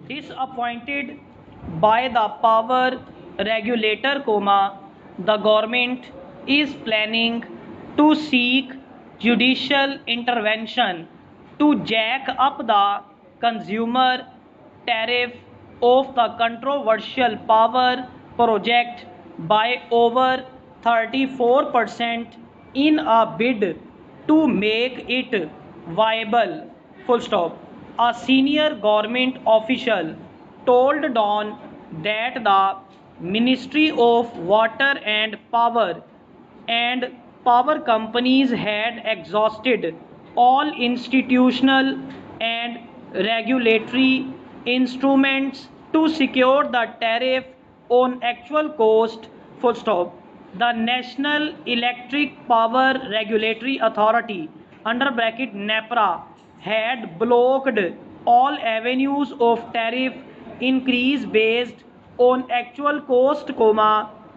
Disappointed by the power regulator, the government is planning to seek judicial intervention to jack up the consumer tariff of the controversial power project by over 34% in a bid to make it viable. Full stop. A senior government official told Dawn that the Ministry of Water and power companies had exhausted all institutional and regulatory instruments to secure the tariff on actual cost. Full stop. The National Electric Power Regulatory Authority under bracket NEPRA had blocked all avenues of tariff increase based on actual cost,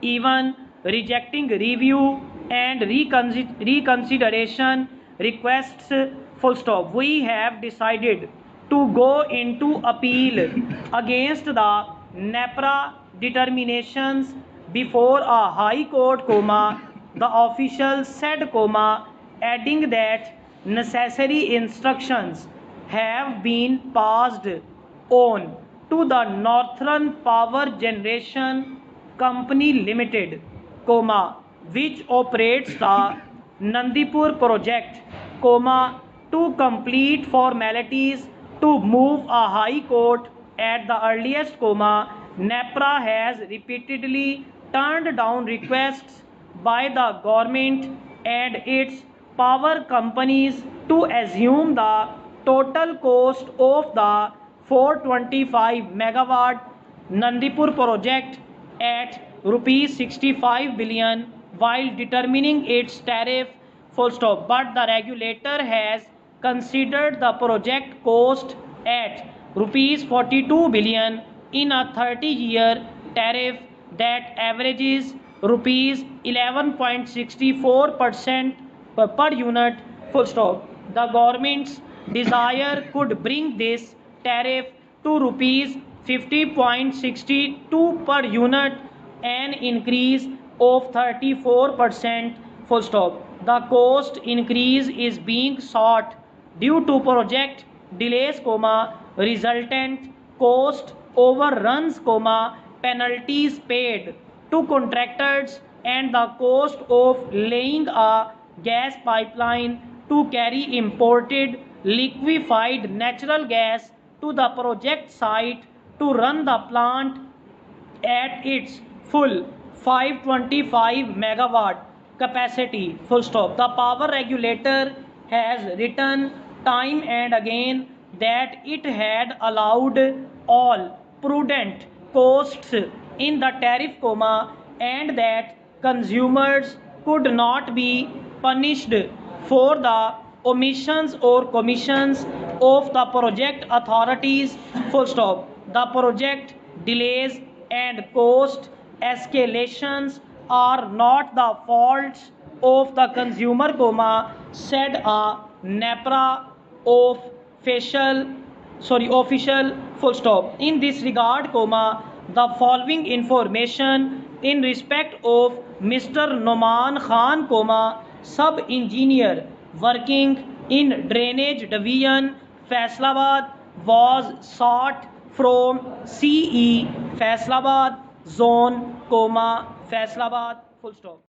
even rejecting review and reconsideration requests. Full stop. We have decided to go into appeal against the NEPRA determinations before a high court, the official said, adding that necessary instructions have been passed on to the Northern Power Generation Company Limited, which operates the Nandipur project, to complete formalities to move a high court at the earliest, NEPRA has repeatedly turned down requests by the government and its power companies to assume the total cost of the 425 megawatt Nandipur project at rupees 65 billion while determining its tariff. Full stop. But the regulator has considered the project cost at rupees 42 billion in a 30-year tariff that averages rupees 11.64% per unit. Full stop. The government's desire could bring this tariff to rupees 50.62 per unit, an increase of 34%. Full stop. The cost increase is being sought due to project delays, resultant cost overruns, penalties paid to contractors, and the cost of laying a gas pipeline to carry imported liquefied natural gas to the project site to run the plant at its full 525 megawatt capacity. Full stop. The power regulator has written time and again that it had allowed all prudent costs in the tariff, and that consumers could not be punished for the omissions or commissions of the project authorities. Full stop. The project delays and cost escalations are not the faults of the consumer, said a NEPRA of official. Full stop. In this regard, the following information in respect of Mr. Noman Khan, sub-engineer working in Drainage Division, Faisalabad, was sought from CE Faisalabad Zone, Faisalabad. Full stop.